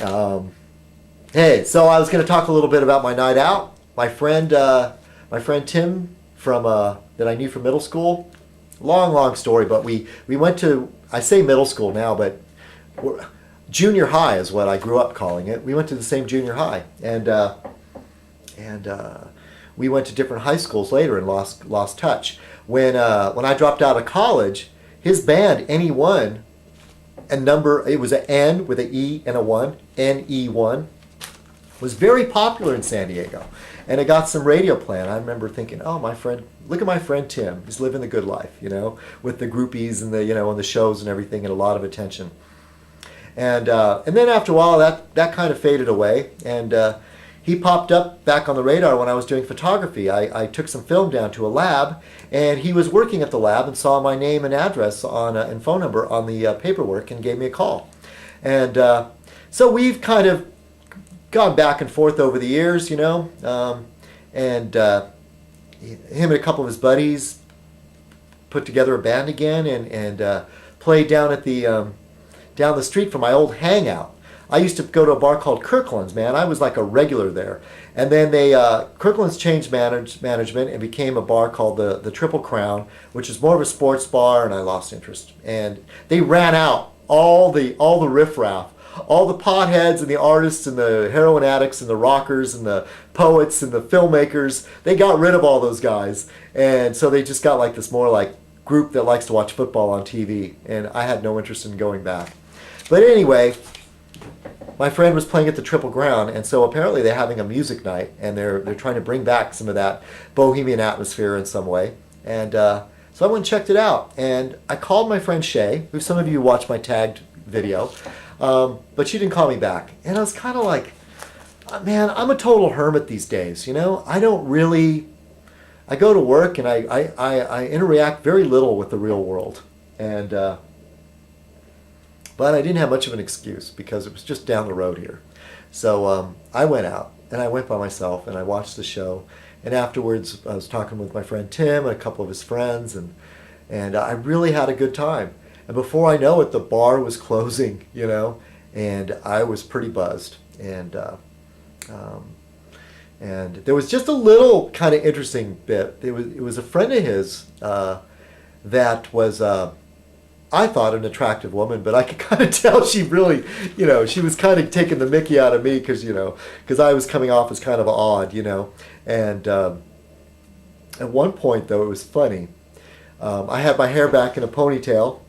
Um, hey, so I was going to talk a little bit about my night out. My friend Tim from that I knew from middle school. Long, long story, but we went to, I say middle school now, but junior high is what I grew up calling it. We went to the same junior high, and we went to different high schools later and lost touch. When I dropped out of college, his band NE1, it was an N with an E and a one, NE1, was very popular in San Diego, and it got some radio play. And I remember thinking, oh, look at my friend Tim. He's living the good life, with the groupies and and the shows and everything, and a lot of attention. And then after a while, that kind of faded away, and he popped up back on the radar when I was doing photography. I took some film down to a lab, and he was working at the lab and saw my name and address and phone number on the paperwork and gave me a call. And so we've kind of gone back and forth over the years, and him and a couple of his buddies put together a band again and played down at down the street from my old hangout. I used to go to a bar called Kirkland's, man. I was like a regular there. And then Kirkland's changed management and became a bar called the Triple Crown, which is more of a sports bar, and I lost interest. And they ran out all the riffraff, all the potheads and the artists and the heroin addicts and the rockers and the poets and the filmmakers. They got rid of all those guys. And so they just got like this more like group that likes to watch football on TV. And I had no interest in going back. But anyway, my friend was playing at the Triple Crown, and so apparently they're having a music night, and they're trying to bring back some of that bohemian atmosphere in some way. And so I went and checked it out, and I called my friend Shay, who some of you watched my tagged video, but she didn't call me back. And I was kind of like, man, I'm a total hermit these days, I don't really, I go to work and I interact very little with the real world. And but I didn't have much of an excuse because it was just down the road here. So I went out, and I went by myself, and I watched the show. And afterwards, I was talking with my friend Tim and a couple of his friends, and I really had a good time. And before I know it, the bar was closing, and I was pretty buzzed. And there was just a little kind of interesting bit. It was a friend of his that was... I thought an attractive woman, but I could kind of tell she really, she was kind of taking the mickey out of me because I was coming off as kind of odd, And at one point, though, it was funny. I had my hair back in a ponytail,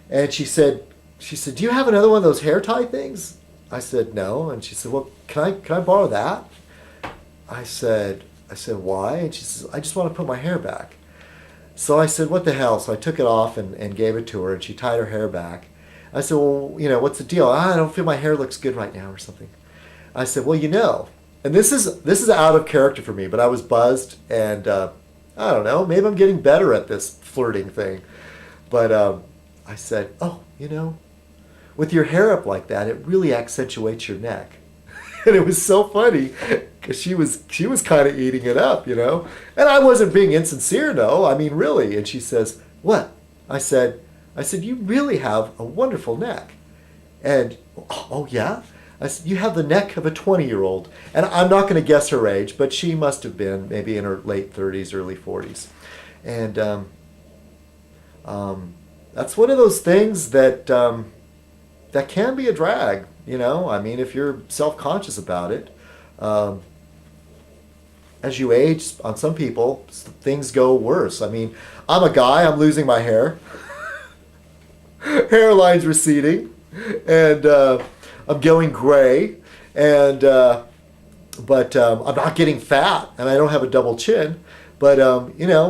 and she said, "Do you have another one of those hair tie things?" I said, "No," and she said, "Well, can I borrow that?" I said, "Why?" And she says, "I just want to put my hair back." So I said, "What the hell?" So I took it off and gave it to her, and she tied her hair back. I said, "Well, what's the deal?" "I don't feel my hair looks good right now," or something. I said, "Well, and this is out of character for me, but I was buzzed, and I don't know, maybe I'm getting better at this flirting thing." But I said, "Oh, with your hair up like that, it really accentuates your neck." And it was so funny because she was kind of eating it up, And I wasn't being insincere, no. I mean, really. And she says, "What?" I said, "You really have a wonderful neck." And, "Oh, yeah?" I said, "You have the neck of a 20-year-old. And I'm not going to guess her age, but she must have been maybe in her late 30s, early 40s. And that's one of those things that can be a drag. I mean, if you're self-conscious about it, as you age, on some people, things go worse. I mean, I'm a guy, I'm losing my hair. Hairline's receding, and I'm going gray, and but I'm not getting fat, and I don't have a double chin. But,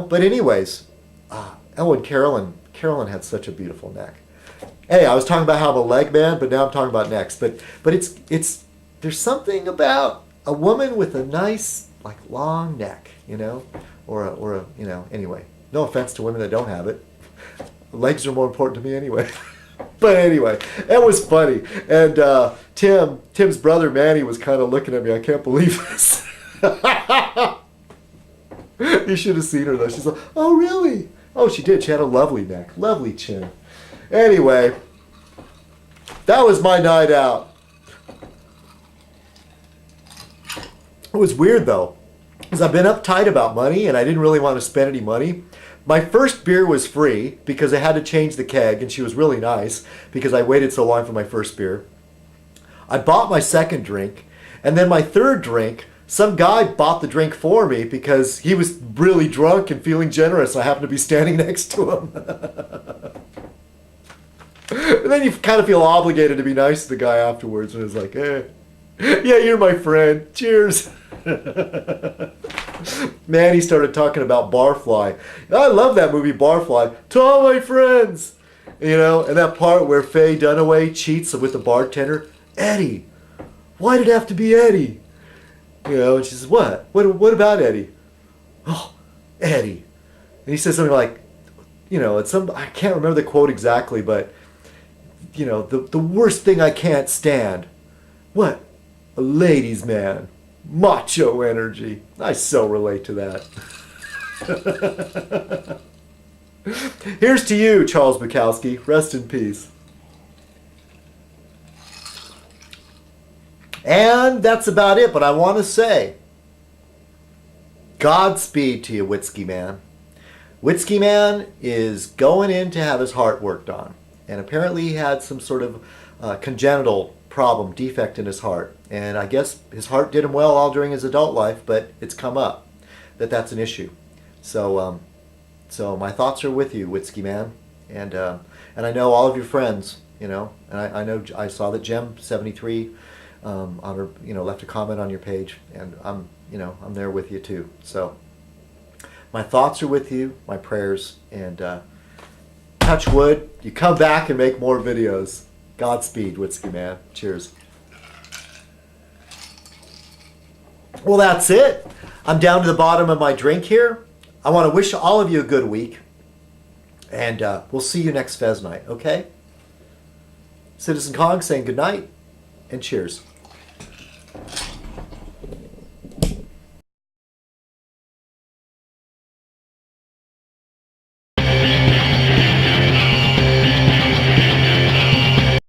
but anyways, and Carolyn had such a beautiful neck. Hey, I was talking about how I'm a leg man, but now I'm talking about necks. But it's there's something about a woman with a nice like long neck, or a anyway. No offense to women that don't have it. Legs are more important to me anyway. But anyway, that was funny. And Tim's brother Manny was kind of looking at me. I can't believe this. You should have seen her though. She's like, "Oh really?" Oh, she did. She had a lovely neck, lovely chin. Anyway, that was my night out. It was weird though, because I've been uptight about money and I didn't really want to spend any money. My first beer was free because I had to change the keg, and she was really nice because I waited so long for my first beer. I bought my second drink, and then my third drink, some guy bought the drink for me because he was really drunk and feeling generous. I happened to be standing next to him. And then you kind of feel obligated to be nice to the guy afterwards, and it's like, eh, yeah, you're my friend. Cheers. Man, he started talking about Barfly. I love that movie, Barfly. To all my friends. You know, and that part where Faye Dunaway cheats with the bartender. Eddie, why did it have to be Eddie? You know, and she says, what? What about Eddie? Oh, Eddie. And he says something like, you know, it's I can't remember the quote exactly, but, you know, the worst thing I can't stand. What? A ladies' man. Macho energy. I so relate to that. Here's to you, Charles Bukowski. Rest in peace. And that's about it, but I want to say, Godspeed to you, Whiskey Man. Whiskey Man is going in to have his heart worked on. And apparently he had some sort of congenital problem, defect in his heart. And I guess his heart did him well all during his adult life, but it's come up that that's an issue. So my thoughts are with you, Whiskey Man. And I know all of your friends, you know, and I know I saw that Gem73 on her, you know, left a comment on your page, and I'm there with you too. So my thoughts are with you, my prayers, and touch wood, you come back and make more videos. Godspeed, Whiskey Man. Cheers. Well, that's it. I'm down to the bottom of my drink here. I want to wish all of you a good week, and we'll see you next Fez night, okay? Citizen Kong saying good night and cheers.